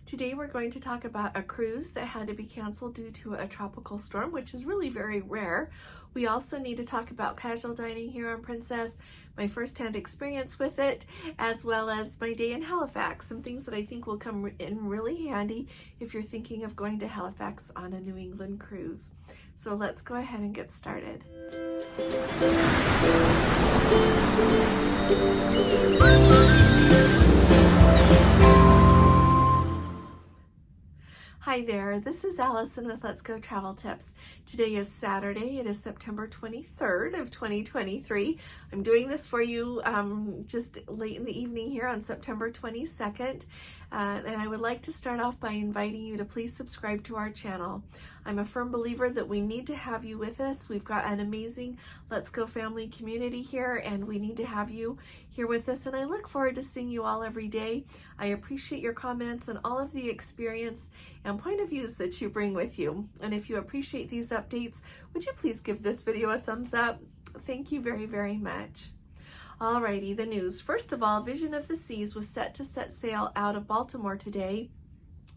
Today we're going to talk about a cruise that had to be canceled due to a tropical storm, which is really very rare. We also need to talk about casual dining here on Princess, my first-hand experience with it, as well as my day in Halifax, some things that I think will come in really handy if you're thinking of going to Halifax on a New England cruise. So let's go ahead and get started. Hi there, this is Allison with Let's Go Travel Tips. Today is Saturday. It is September 23rd of 2023. I'm doing this for you just late in the evening here on September 22nd. And I would like to start off by inviting you to please subscribe to our channel. I'm a firm believer that we need to have you with us. We've got an amazing Let's Go family community here, and we need to have you here with us. And I look forward to seeing you all every day. I appreciate your comments and all of the experience and point of views that you bring with you. And if you appreciate these updates, would you please give this video a thumbs up? Thank you very, very much. Alrighty, the news. First of all, Vision of the Seas was set to set sail out of Baltimore today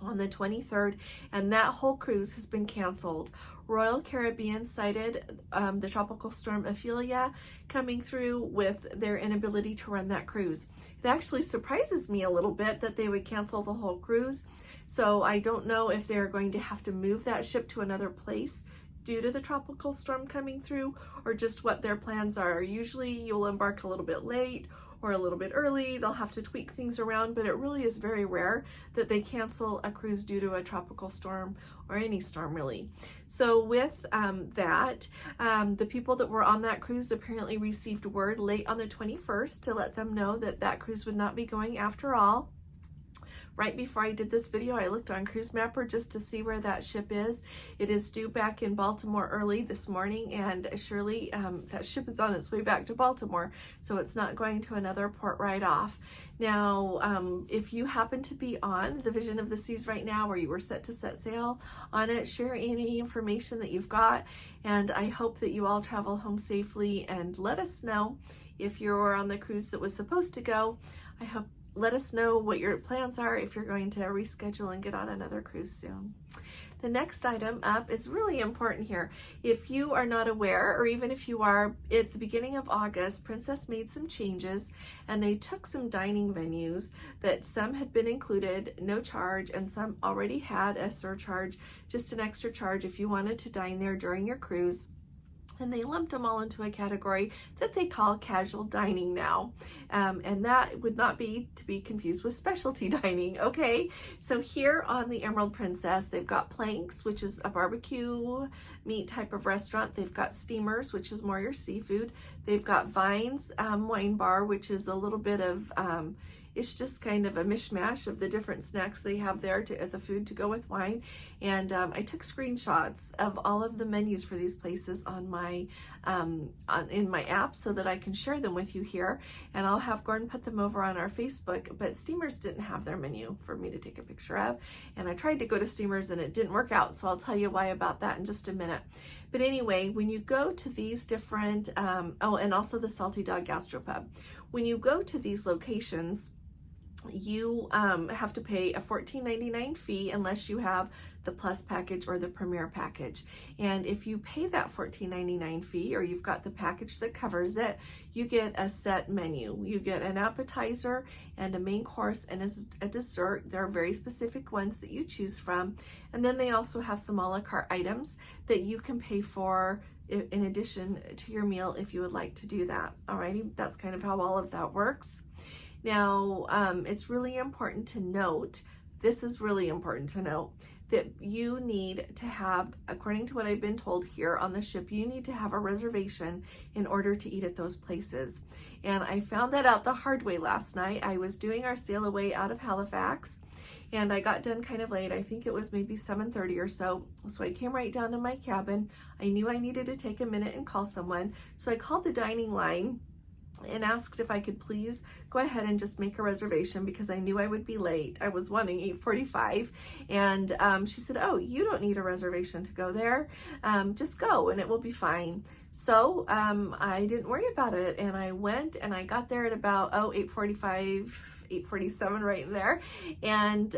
on the 23rd, and that whole cruise has been canceled. Royal Caribbean cited the tropical storm Ophelia coming through with their inability to run that cruise. It actually surprises me a little bit that they would cancel the whole cruise, so I don't know if they're going to have to move that ship to another place due to the tropical storm coming through, or just what their plans are. Usually you'll embark a little bit late or a little bit early. They'll have to tweak things around, but it really is very rare that they cancel a cruise due to a tropical storm or any storm really. So with the people that were on that cruise apparently received word late on the 21st to let them know that that cruise would not be going after all. Right before I did this video, I looked on Cruise Mapper just to see where that ship is. It is due back in Baltimore early this morning, and surely that ship is on its way back to Baltimore, so it's not going to another port right off. Now, if you happen to be on the Vision of the Seas right now, or you were set to set sail on it, share any information that you've got, and I hope that you all travel home safely, and let us know if you're on the cruise that was supposed to go. Let us know what your plans are if you're going to reschedule and get on another cruise soon. The next item up is really important here. If you are not aware, or even if you are, at the beginning of August, Princess made some changes, and they took some dining venues that some had been included, no charge, and some already had a surcharge, just an extra charge if you wanted to dine there during your cruise. And they lumped them all into a category that they call casual dining now. And that would not be to be confused with specialty dining, okay? So here on the Emerald Princess, they've got Planks, which is a barbecue meat type of restaurant. They've got Steamers, which is more your seafood. They've got Vines Wine Bar, which is a little bit of, it's just kind of a mishmash of the different snacks they have there, the food to go with wine. And I took screenshots of all of the menus for these places on my in my app so that I can share them with you here. And I'll have Gordon put them over on our Facebook. But Steamers didn't have their menu for me to take a picture of. And I tried to go to Steamers and it didn't work out. So I'll tell you why about that in just a minute. But anyway, when you go to these different, oh, and also the Salty Dog Gastropub. When you go to these locations, you have to pay a $14.99 fee unless you have the Plus package or the Premier package. And if you pay that $14.99 fee, or you've got the package that covers it, you get a set menu. You get an appetizer and a main course and a dessert. There are very specific ones that you choose from. And then they also have some a la carte items that you can pay for in addition to your meal if you would like to do that. Alrighty, that's kind of how all of that works. Now, it's really important to note, this is really important to note, that you need to have, according to what I've been told here on the ship, you need to have a reservation in order to eat at those places. And I found that out the hard way last night. I was doing our sail away out of Halifax, and I got done kind of late. I think it was maybe 7:30 or so. So I came right down to my cabin. I knew I needed to take a minute and call someone. So I called the dining line and asked if I could please go ahead and just make a reservation because I knew I would be late. I was wanting 8:45, and she said, oh, you don't need a reservation to go there. Just go and it will be fine. So I didn't worry about it, and I went and I got there at about 8:45, 8:47, right in there. And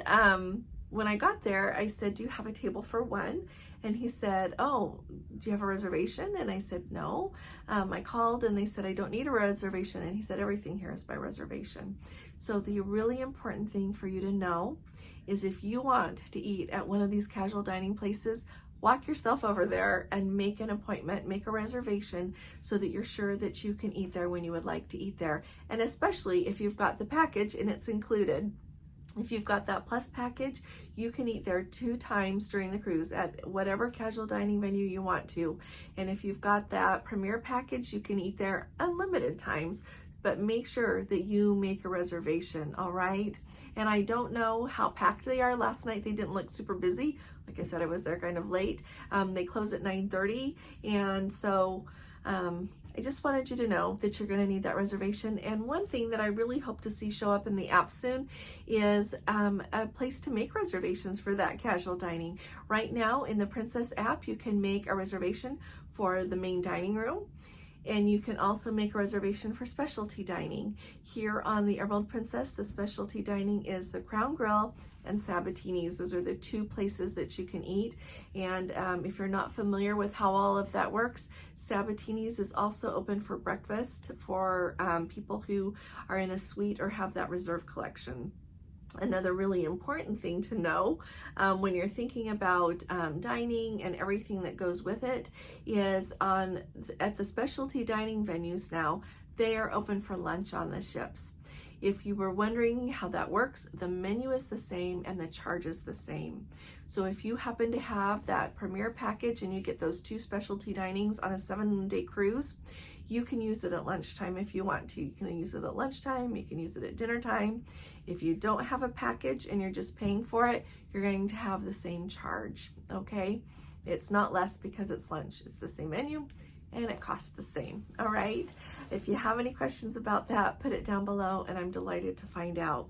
when I got there, I said, do you have a table for one? And he said, oh, do you have a reservation? And I said, no. I called and they said, I don't need a reservation. And he said, everything here is by reservation. So the really important thing for you to know is if you want to eat at one of these casual dining places, walk yourself over there and make an appointment, make a reservation so that you're sure that you can eat there when you would like to eat there. And especially if you've got the package and it's included. If you've got that plus package, you can eat there 2 times during the cruise at whatever casual dining venue you want to. And if you've got that premier package, you can eat there unlimited times, but make sure that you make a reservation, all right? And I don't know how packed they are. Last night they didn't look super busy. Like I said, I was there kind of late. They close at 9:30, and so I just wanted you to know that you're going to need that reservation. And one thing that I really hope to see show up in the app soon is a place to make reservations for that casual dining. Right now in the Princess app, you can make a reservation for the main dining room. And you can also make a reservation for specialty dining. Here on the Emerald Princess, the specialty dining is the Crown Grill and Sabatini's. Those are the 2 places that you can eat. And if you're not familiar with how all of that works, Sabatini's is also open for breakfast for people who are in a suite or have that reserve collection. Another really important thing to know when you're thinking about dining and everything that goes with it is at the specialty dining venues now, they are open for lunch on the ships. If you were wondering how that works, the menu is the same and the charge is the same. So if you happen to have that premier package and you get those 2 specialty dinings on a 7-day cruise, you can use it at lunchtime if you want to. You can use it at lunchtime, you can use it at dinner time. If you don't have a package and you're just paying for it, you're going to have the same charge, okay? It's not less because it's lunch. It's the same menu and it costs the same, all right? If you have any questions about that, put it down below and I'm delighted to find out.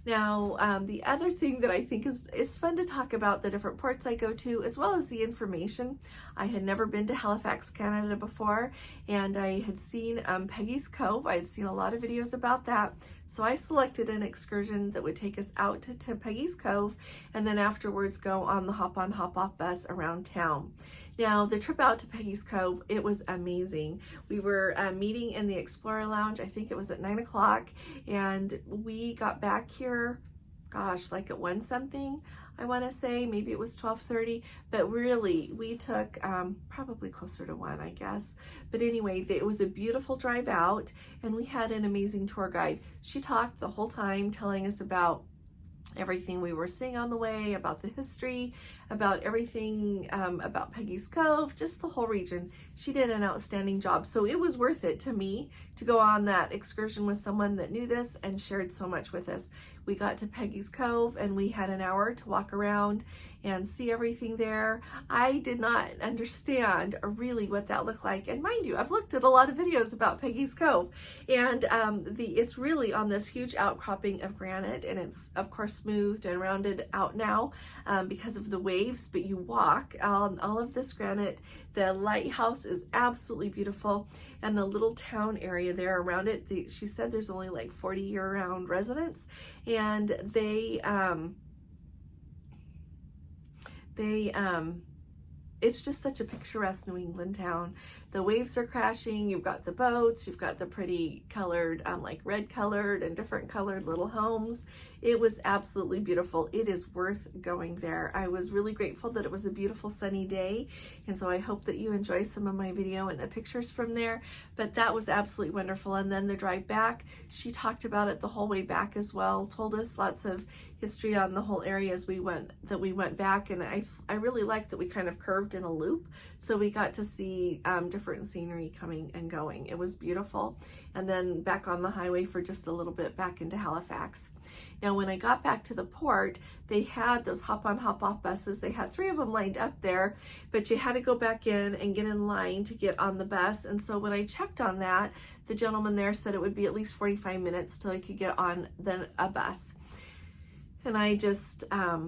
Now, the other thing that I think is fun to talk about, the different ports I go to, as well as the information. I had never been to Halifax, Canada before, and I had seen Peggy's Cove. I had seen a lot of videos about that. So I selected an excursion that would take us out to Peggy's Cove, and then afterwards go on the hop-on, hop-off bus around town. Now, the trip out to Peggy's Cove, it was amazing. We were meeting in the Explorer Lounge, I think it was at 9 o'clock, and we got back here, gosh, like at 1 something, I want to say, maybe it was 12:30, but really, we took probably closer to 1, I guess. But anyway, it was a beautiful drive out, and we had an amazing tour guide. She talked the whole time, telling us about everything we were seeing on the way, about the history, about everything about Peggy's Cove, just the whole region. She did an outstanding job. So it was worth it to me to go on that excursion with someone that knew this and shared so much with us. We got to Peggy's Cove and we had an hour to walk around and see everything there. I did not understand really what that looked like. And mind you, I've looked at a lot of videos about Peggy's Cove, and it's really on this huge outcropping of granite, and it's of course smoothed and rounded out now because of the waves, but you walk on all of this granite. The lighthouse is absolutely beautiful, and the little town area there around it, she said there's only like 40 year-round residents, and it's just such a picturesque New England town. The waves are crashing, you've got the boats, you've got the pretty colored, like red colored and different colored little homes. It was absolutely beautiful. It is worth going there. I was really grateful that it was a beautiful sunny day, and so I hope that you enjoy some of my video and the pictures from there. But that was absolutely wonderful. And then the drive back, she talked about it the whole way back as well, told us lots of history on the whole area as we went back, and I really liked that we kind of curved in a loop, so we got to see different scenery coming and going. It was beautiful. And then back on the highway for just a little bit back into Halifax. Now, when I got back to the port, they had those hop-on, hop-off buses. They had 3 of them lined up there, but you had to go back in and get in line to get on the bus. And so when I checked on that, the gentleman there said it would be at least 45 minutes till I could get on a bus. And I just, I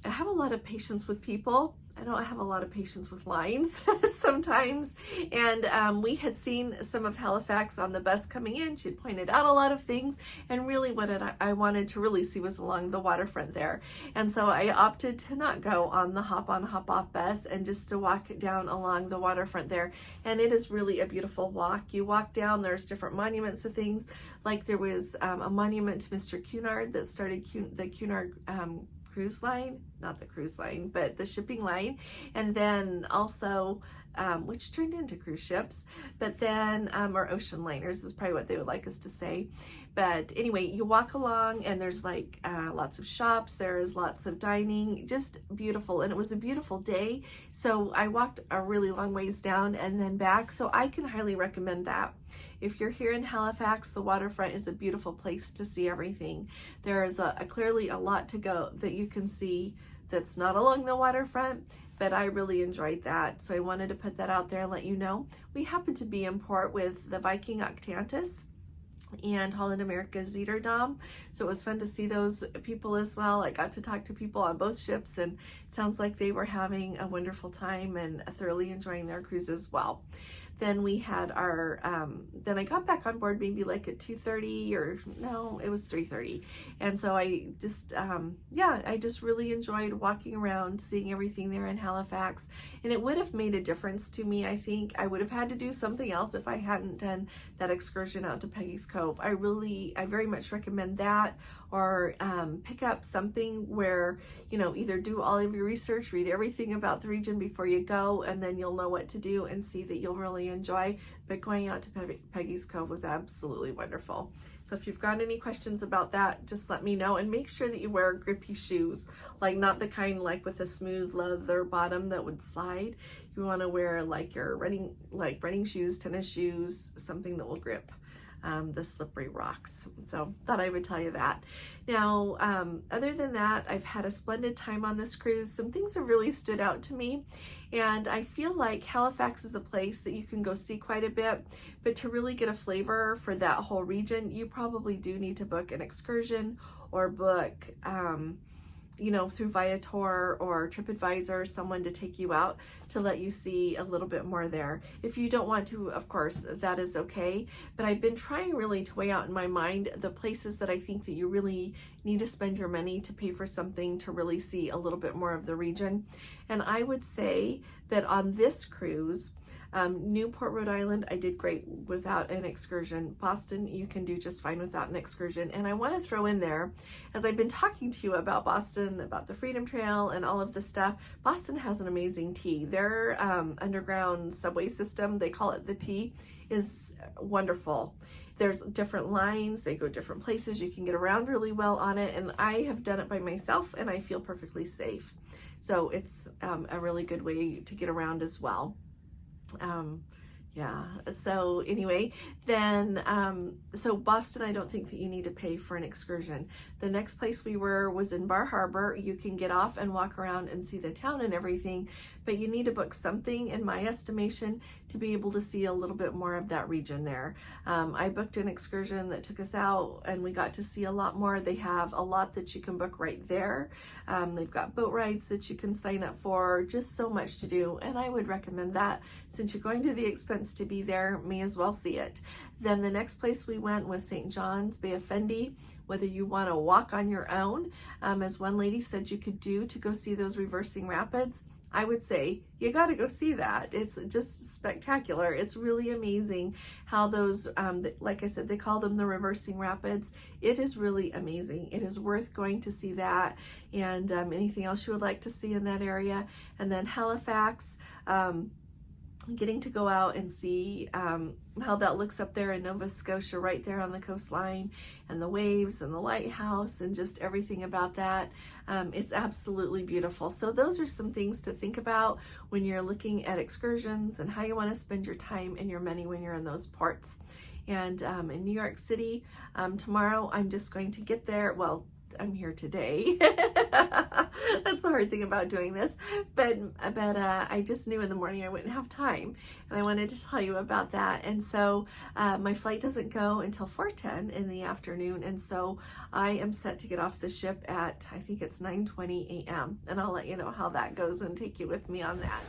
have a lot of patience with people. I don't have a lot of patience with lines sometimes. And we had seen some of Halifax on the bus coming in. She had pointed out a lot of things, and really what I wanted to really see was along the waterfront there. And so I opted to not go on the hop on, hop off bus and just to walk down along the waterfront there. And it is really a beautiful walk. You walk down, there's different monuments to things. Like there was a monument to Mr. Cunard that started the Cunard cruise line, not the cruise line, but the shipping line, and then also which turned into cruise ships, but then or ocean liners is probably what they would like us to say. But anyway, you walk along and there's like lots of shops, there's lots of dining, just beautiful. And it was a beautiful day, so I walked a really long ways down and then back, so I can highly recommend that. If you're here in Halifax, the waterfront is a beautiful place to see everything. There is clearly a lot to go that you can see that's not along the waterfront, but I really enjoyed that. So I wanted to put that out there and let you know. We happened to be in port with the Viking Octantis and Holland America's Zeterdam. So it was fun to see those people as well. I got to talk to people on both ships, and it sounds like they were having a wonderful time and thoroughly enjoying their cruise as well. Then we had our, then I got back on board maybe like at 2:30, or no, it was 3:30. And so I just, I just really enjoyed walking around, seeing everything there in Halifax. And it would have made a difference to me. I think I would have had to do something else if I hadn't done that excursion out to Peggy's Cove. I very much recommend that, or pick up something where, either do all of your research, read everything about the region before you go, and then you'll know what to do and see that you'll really enjoy. But going out to Peggy's Cove was absolutely wonderful. So if you've got any questions about that, just let me know, and make sure that you wear grippy shoes, like not the kind like with a smooth leather bottom that would slide. You want to wear like your running shoes, tennis shoes, something that will grip the slippery rocks. So thought I would tell you that. Now, other than that, I've had a splendid time on this cruise. Some things have really stood out to me, and I feel like Halifax is a place that you can go see quite a bit, but to really get a flavor for that whole region, you probably do need to book an excursion or book through Viator or TripAdvisor, someone to take you out to let you see a little bit more there. If you don't want to, of course, that is okay. But I've been trying really to weigh out in my mind the places that I think that you really need to spend your money to pay for something to really see a little bit more of the region. And I would say that on this cruise, Newport, Rhode Island, I did great without an excursion. Boston, you can do just fine without an excursion. And I want to throw in there, as I've been talking to you about Boston, about the Freedom Trail and all of the stuff, Boston has an amazing T. Their underground subway system, they call it the T, is wonderful. There's different lines, they go different places, you can get around really well on it, and I have done it by myself and I feel perfectly safe. So it's a really good way to get around as well. So anyway, then so Boston, I don't think that you need to pay for an excursion. The next place we were was in Bar Harbor. You can get off and walk around and see the town and everything, but you need to book something, in my estimation, to be able to see a little bit more of that region there. I booked an excursion that took us out and we got to see a lot more. They have a lot that you can book right there. They've got boat rides that you can sign up for, just so much to do, and I would recommend that. Since you're going to the expense to be there, may as well see it. Then the next place we went was St. John's, Bay of Fundy. Whether you want to walk on your own, as one lady said you could do, to go see those reversing rapids, I would say you got to go see that. It's just spectacular. It's really amazing how those, like I said, they call them the reversing rapids. It is really amazing. It is worth going to see that, and anything else you would like to see in that area. And then Halifax, getting to go out and see how that looks up there in Nova Scotia, right there on the coastline, and the waves and the lighthouse and just everything about that. It's absolutely beautiful. So those are some things to think about when you're looking at excursions and how you want to spend your time and your money when you're in those ports. And in New York City, tomorrow I'm just going to get there. Well, I'm here today. That's the hard thing about doing this, but I just knew in the morning I wouldn't have time, and I wanted to tell you about that. And so my flight doesn't go until 4:10 in the afternoon, and so I am set to get off the ship at, I think it's 9:20 a.m. and I'll let you know how that goes and take you with me on that.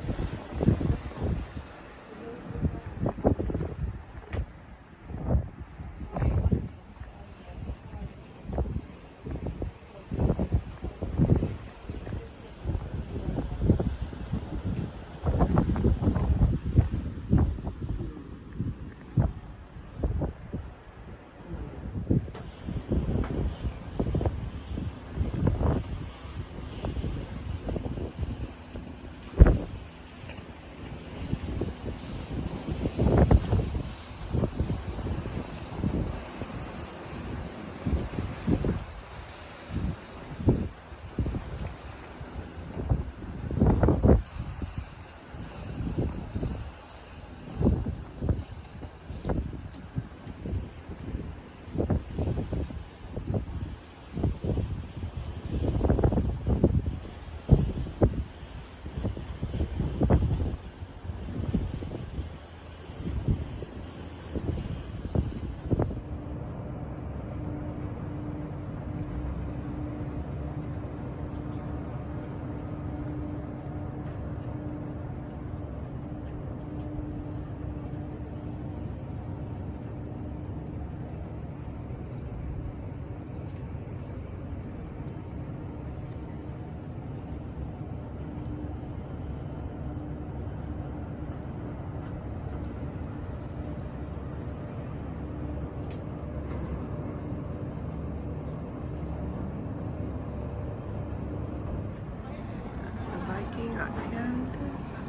Octantis.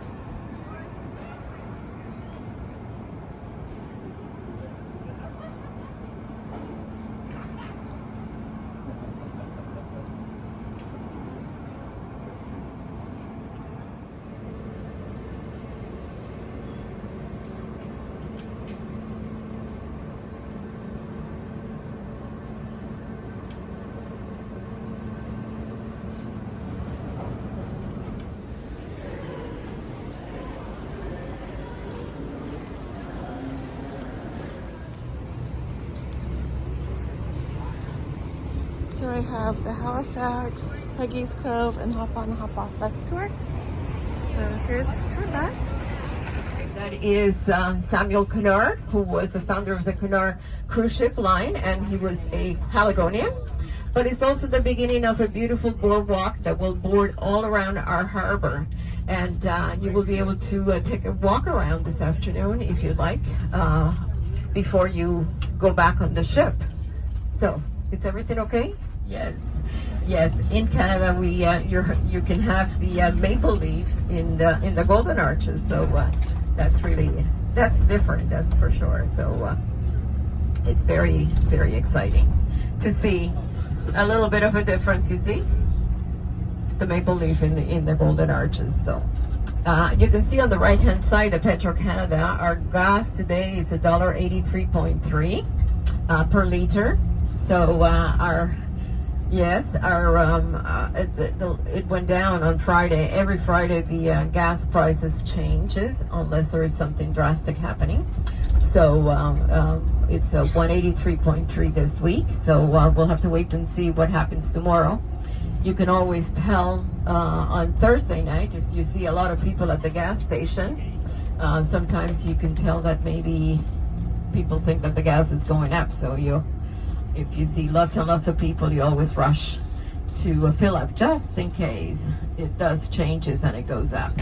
So I have the Halifax, Peggy's Cove, and Hop On Hop Off bus tour. So here's her bus. That is Samuel Cunard, who was the founder of the Cunard cruise ship line, and he was a Haligonian. But it's also the beginning of a beautiful boardwalk that will board all around our harbor. And you will be able to take a walk around this afternoon if you'd like, before you go back on the ship. So, is everything okay? Yes. Yes, in Canada we you can have the maple leaf in the Golden Arches, so that's different, that's for sure. So it's very, very exciting to see a little bit of a difference. You see the maple leaf in the Golden Arches. So you can see on the right hand side of Petro-Canada, our gas today is $1.83.3 per liter. So it went down on Friday. Every Friday the gas prices changes unless there is something drastic happening. So it's a 183.3 this week. So we'll have to wait and see what happens tomorrow. You can always tell on Thursday night if you see a lot of people at the gas station. Sometimes you can tell that maybe people think that the gas is going up. So if you see lots and lots of people, you always rush to fill up just in case it does changes and it goes up.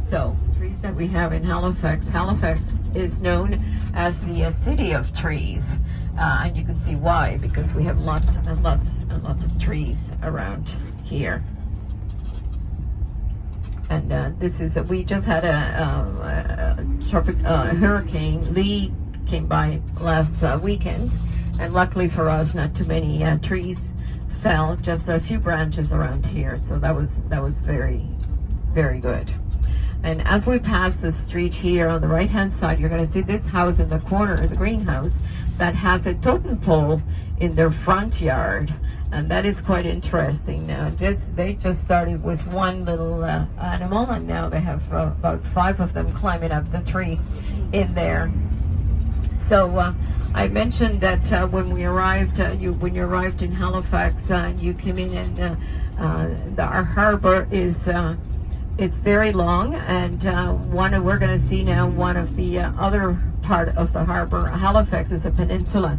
So trees that we have in Halifax. Halifax is known as the city of trees, and you can see why, because we have lots and lots and lots of trees around here. And this is we just had a Hurricane Lee came by last weekend. And luckily for us, not too many trees fell, just a few branches around here. So that was very, very good. And as we pass the street here on the right hand side, you're going to see this house in the corner, the greenhouse, that has a totem pole in their front yard, and that is quite interesting. They just started with one little animal, and now they have about 5 of them climbing up the tree in there. So I mentioned that when you arrived in Halifax, you came in, and our harbor is it's very long, and we're going to see now one of the other part of the harbor. Halifax is a peninsula,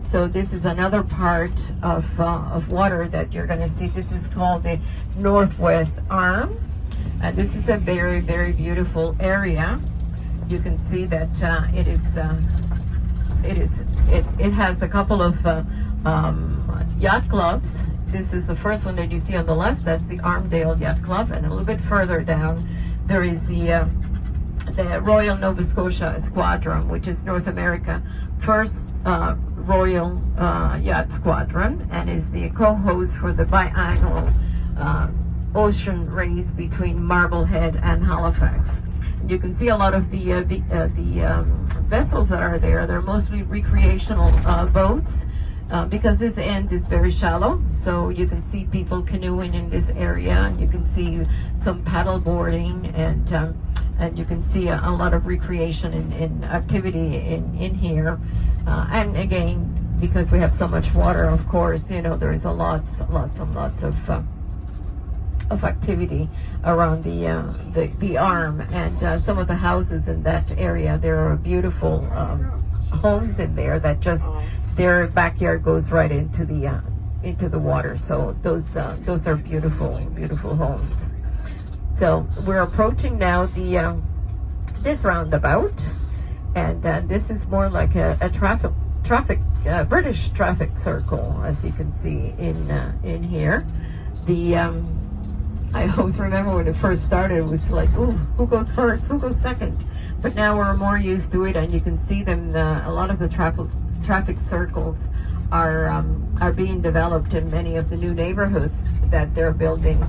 so this is another part of water that you're going to see. This is called the Northwest Arm, and this is a very, very beautiful area. You can see that it has a couple of yacht clubs. This is the first one that you see on the left. That's the Armdale Yacht Club, and a little bit further down there is the Royal Nova Scotia Squadron, which is North America first Royal Yacht Squadron, and is the co-host for the biannual ocean race between Marblehead and Halifax. You can see a lot of the vessels that are there. They're mostly recreational boats. Because this end is very shallow, so you can see people canoeing in this area, and you can see some paddle boarding, and you can see a lot of recreation in activity in here. And again, because we have so much water, of course, there is lots and lots of activity around the arm, and some of the houses in that area. There are beautiful homes in there that just their backyard goes right into the water. So those are beautiful, beautiful homes. So we're approaching now this roundabout, and this is more like a British traffic circle, as you can see in here. I always remember when it first started, it was like, ooh, who goes first, who goes second? But now we're more used to it, and you can see them. A lot of the traffic circles are being developed in many of the new neighborhoods that they're building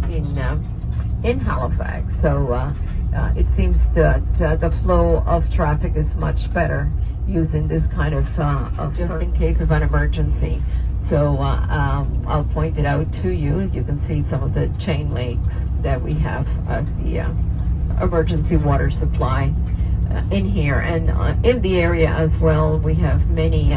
in Halifax. So it seems that the flow of traffic is much better using this kind of just in case of an emergency. So I'll point it out to you. You can see some of the chain lakes that we have as the emergency water supply in here, and in the area as well. We have many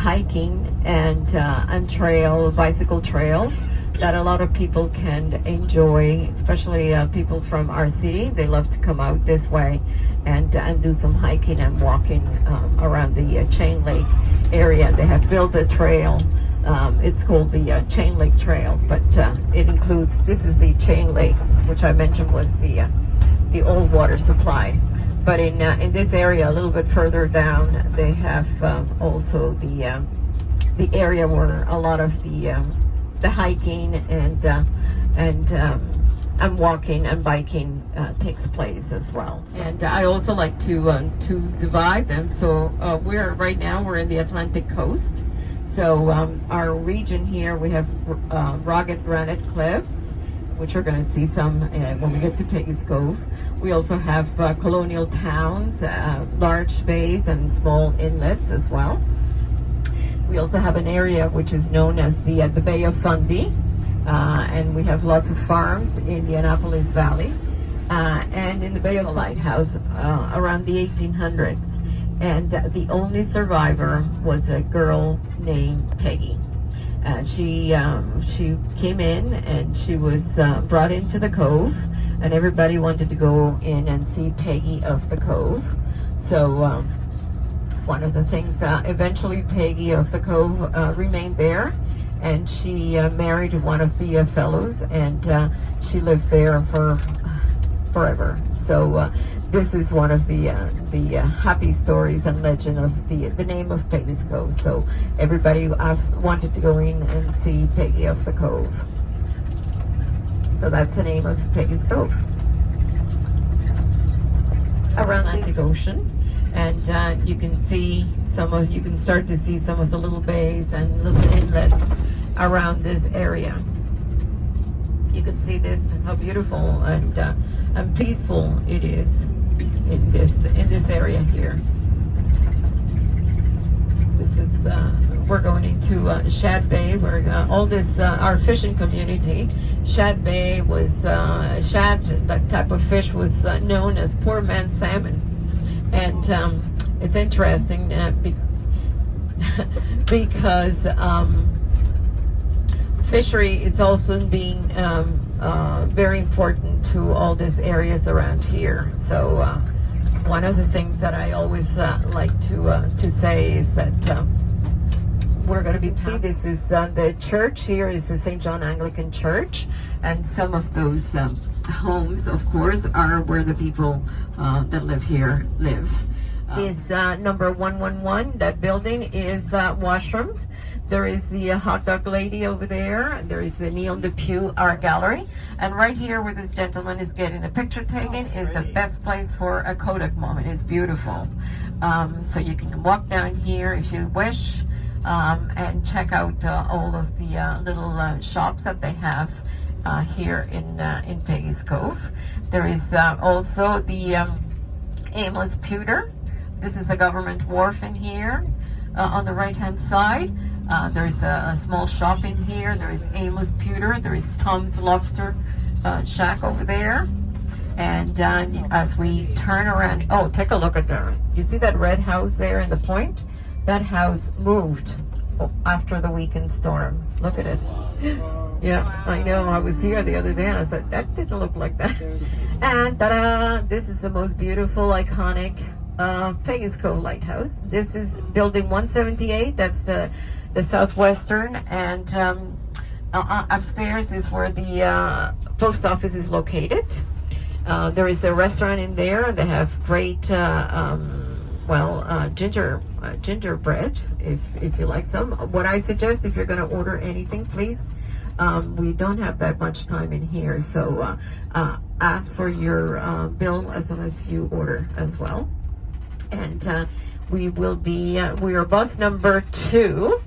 hiking and bicycle trails that a lot of people can enjoy, especially people from our city. They love to come out this way and do some hiking and walking around the Chain Lake area. They have built a trail. It's called the Chain Lake Trail, but it includes, this is the Chain Lake, which I mentioned was the old water supply. But in this area, a little bit further down, they have also the area where a lot of the hiking and walking and biking takes place as well. And I also like to divide them. So right now we're in the Atlantic coast. So our region here, we have rugged granite cliffs, which we're going to see some when we get to Peggy's Cove. We also have colonial towns, large bays and small inlets as well. We also have an area which is known as the Bay of Fundy, and we have lots of farms in the Annapolis Valley, and in the Bay of the Lighthouse around the 1800s. And the only survivor was a girl named Peggy. She came in, and she was brought into the Cove, and everybody wanted to go in and see Peggy of the Cove. So one of the things, eventually Peggy of the Cove remained there, and she married one of the fellows, and she lived there for forever. So this is one of the happy stories and legend of the name of Peggy's Cove. So everybody wanted to go in and see Peggy of the Cove. So that's the name of Peggy's Cove. Around the Atlantic Ocean, and you can start to see some of the little bays and little inlets around this area. You can see this, how beautiful and peaceful it is in this area here. this is we're going into Shad Bay, where all this our fishing community. Shad Bay was shad. That type of fish was known as poor man's salmon, and it's interesting because fishery it's also being very important to all these areas around here. So one of the things that I always like to say is that we're going to be see this is the church here is the St. John Anglican Church, and some of those homes, of course, are where the people that live here live. Is number 111. That building is washrooms. There is the hot dog lady over there. There is the Neil Depew Art Gallery. And right here where this gentleman is getting a picture taken is the best place for a Kodak moment. It's beautiful. So you can walk down here if you wish and check out all of the little shops that they have here in Peggy's Cove. There is also the Amos Pewter. This is the government wharf in here on the right hand side. There's a small shop in here. There is Amos Pewter. There is Tom's Lobster Shack over there. And as we turn around, oh, take a look at that. You see that red house there in the point? That house moved after the weekend storm. Look at it. Yeah, I know. I was here the other day and I said, that didn't look like that. And ta-da! This is the most beautiful, iconic Peggy's Cove Lighthouse. This is building 178. That's the southwestern, and upstairs is where the post office is located. There is a restaurant in there. They have great gingerbread if you like some. What I suggest, if you're going to order anything, please, we don't have that much time in here, so ask for your bill as soon as you order as well. And we will be we are bus number 2.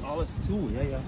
Alles zu, ja, ja.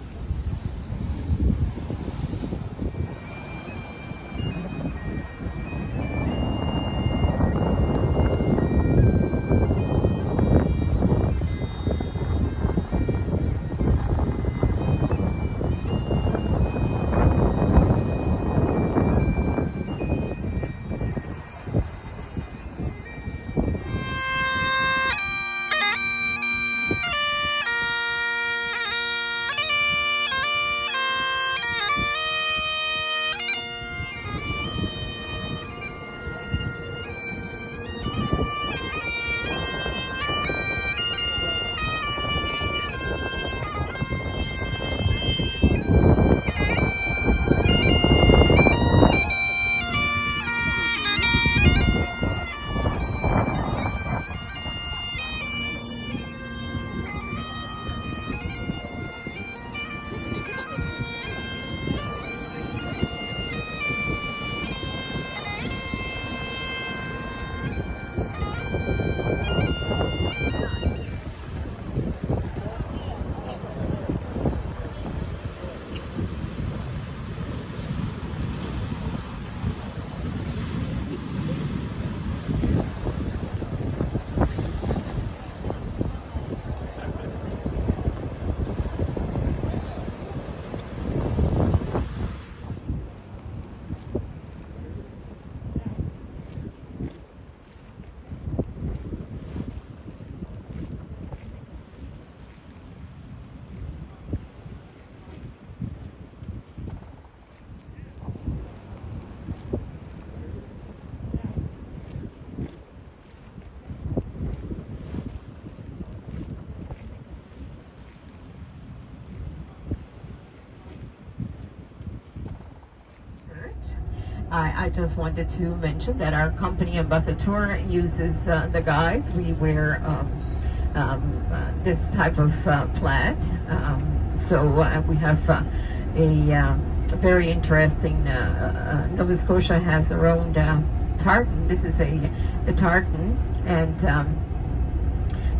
I just wanted to mention that our company ambassador uses the guys. We wear this type of plaid. So we have a very interesting, Nova Scotia has their own tartan. This is a tartan, and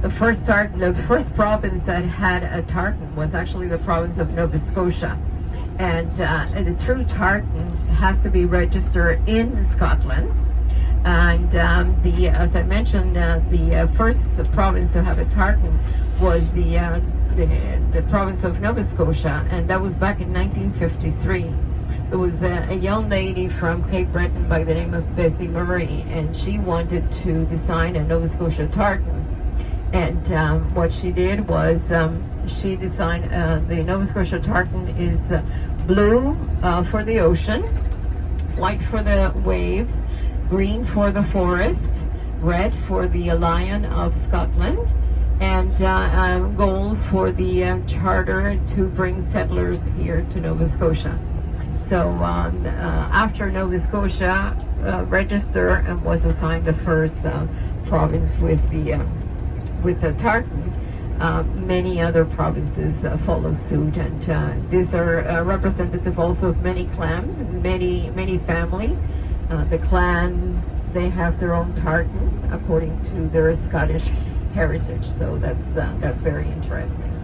the first province that had a tartan was actually the province of Nova Scotia. And the true tartan has to be registered in Scotland. And as I mentioned, the first province to have a tartan was the province of Nova Scotia, and that was back in 1953. It was a young lady from Cape Breton by the name of Bessie Marie, and she wanted to design a Nova Scotia tartan. And what she did was she designed the Nova Scotia tartan is blue for the ocean, white for the waves, green for the forest, red for the Lion of Scotland, and gold for the charter to bring settlers here to Nova Scotia. So after Nova Scotia registered and was assigned the first province with the tartan, many other provinces follow suit, and these are representative also of many clans, many family. The clan, they have their own tartan according to their Scottish heritage, so that's very interesting.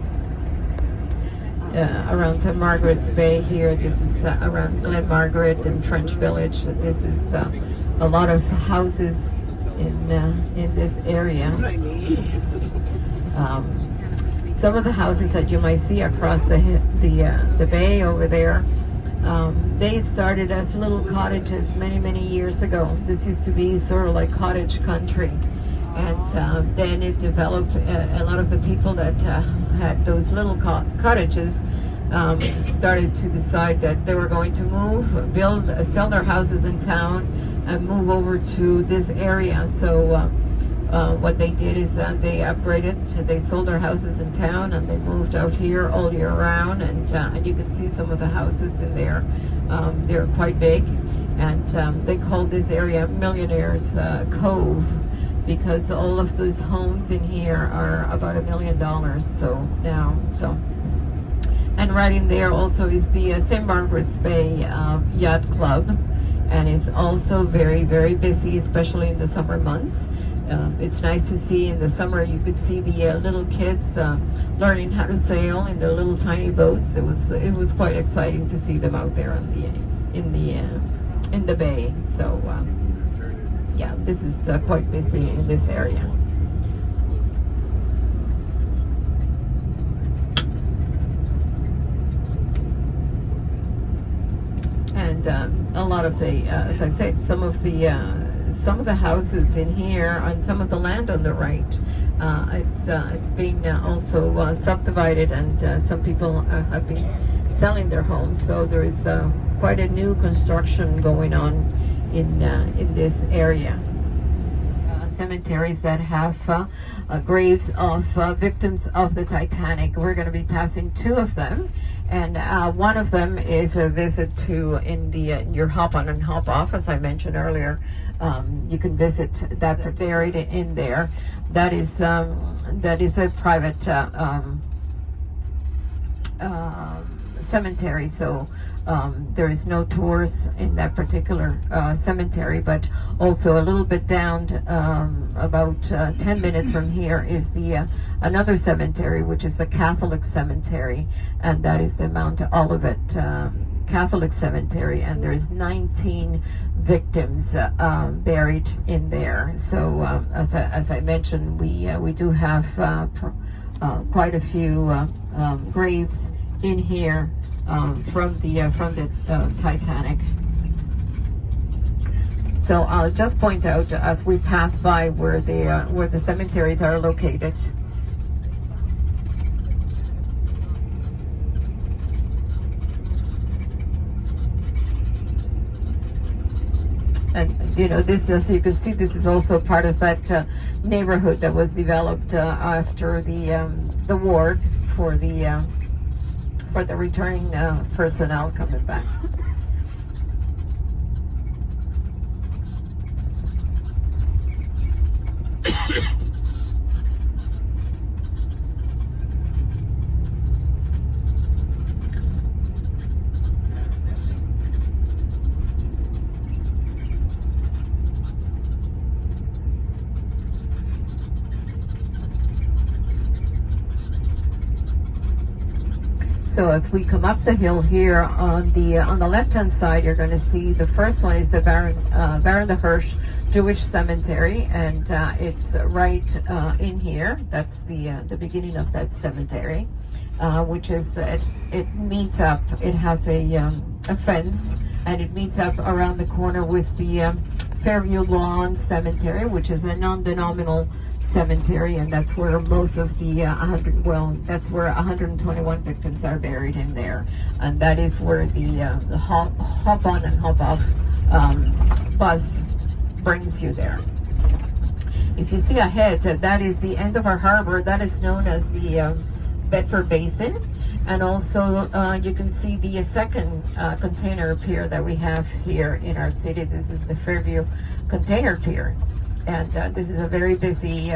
Around St. Margaret's Bay here, this is around Glen Margaret and French Village. This is a lot of houses in this area. Some of the houses that you might see across the bay over there, they started as little cottages many years ago. This used to be sort of like cottage country, and then it developed. A lot of the people that had those little cottages started to decide that they were going to sell their houses in town and move over to this area. So what they did is they upgraded. They sold their houses in town and they moved out here all year round. And you can see some of the houses in there. They're quite big, and they called this area Millionaires Cove, because all of those homes in here are about $1 million. And right in there also is the St. Margaret's Bay Yacht Club, and it's also very busy, especially in the summer months. It's nice to see in the summer. You could see the little kids learning how to sail in the little tiny boats. It was quite exciting to see them out there in the bay. So yeah, this is quite busy in this area. And a lot of the, as I said, some of the houses in here on some of the land on the right, it's been also subdivided, and some people have been selling their homes. So there is quite a new construction going on in this area. Cemeteries that have graves of victims of the Titanic. We're going to be passing two of them, and one of them is a visit to in your hop on and hop off, as I mentioned earlier. You can visit that area in there. That is a private cemetery, so there is no tours in that particular cemetery. But also a little bit down, about 10 minutes from here, is the another cemetery, which is the Catholic cemetery, and that is the Mount Olivet Catholic cemetery, and there is 19 victims buried in there. So as I mentioned, we do have quite a few graves in here from the Titanic. So I'll just point out as we pass by where the cemeteries are located. And you know, this, as you can see, this is also part of that neighborhood that was developed after the war for the returning personnel coming back. So as we come up the hill here on the left-hand side, you're going to see the first one is the Baron the Hirsch Jewish Cemetery, and it's right in here. That's the beginning of that cemetery, which is it meets up. It has a fence, and it meets up around the corner with the Fairview Lawn Cemetery, which is a non-denominational cemetery, and that's where most of the that's where 121 victims are buried in there, and that is where the hop on and hop off bus brings you there. If you see ahead, that is the end of our harbor. That is known as the Bedford Basin, and also you can see the second container pier that we have here in our city. This is the Fairview Container Pier. And this is a very busy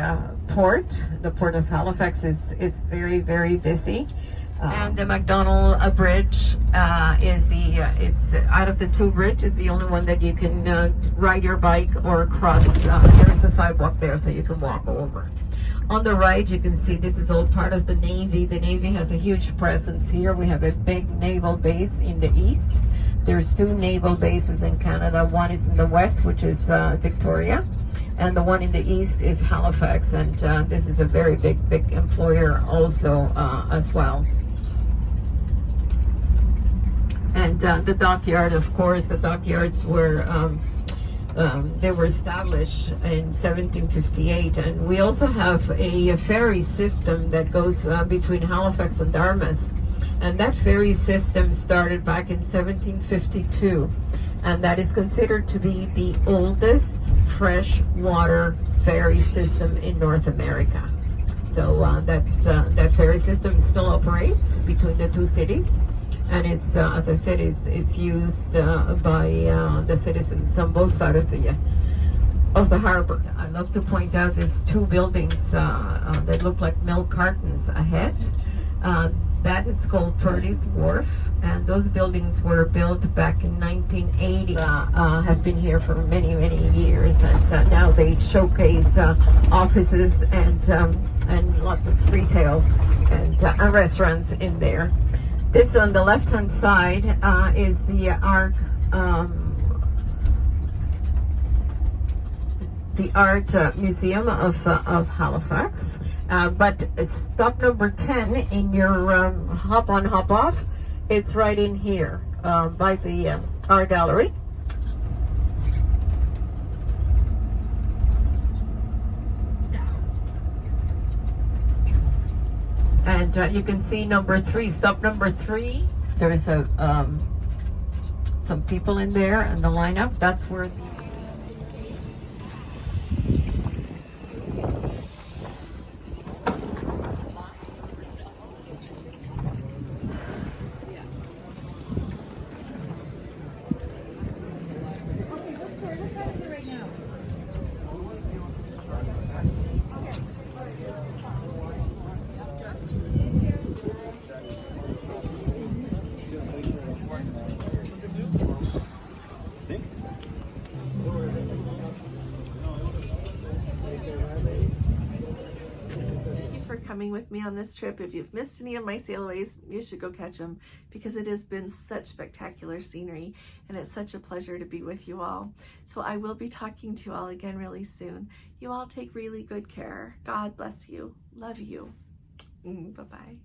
port. The port of Halifax it's very, very busy. And the McDonald Bridge is it's out of the two bridges, the only one that you can ride your bike or cross. There is a sidewalk there, so you can walk over. On the right, you can see this is all part of the Navy. The Navy has a huge presence here. We have a big naval base in the east. There's two naval bases in Canada. One is in the west, which is Victoria, and the one in the east is Halifax, and this is a very big employer also as well. And the dockyard, of course, the dockyards were they were established in 1758, and we also have a ferry system that goes between Halifax and Dartmouth, and that ferry system started back in 1752, and that is considered to be the oldest freshwater ferry system in North America. So that ferry system still operates between the two cities, and it's as I said, it's used by the citizens on both sides of the harbor. I love to point out these two buildings that look like milk cartons ahead. That is called Purdy's Wharf, and those buildings were built back in 1980. Have been here for many years, and now they showcase offices and lots of retail and restaurants in there. This on the left-hand side is the art museum of Halifax. But it's stop number 10 in your hop on, hop off. It's right in here by the art gallery. And you can see number 3, stop number 3. There is some people in there and the lineup. That's where the coming with me on this trip. If you've missed any of my sailaways, you should go catch them, because it has been such spectacular scenery, and it's such a pleasure to be with you all. So I will be talking to you all again really soon. You all take really good care. God bless you. Love you. Bye-bye.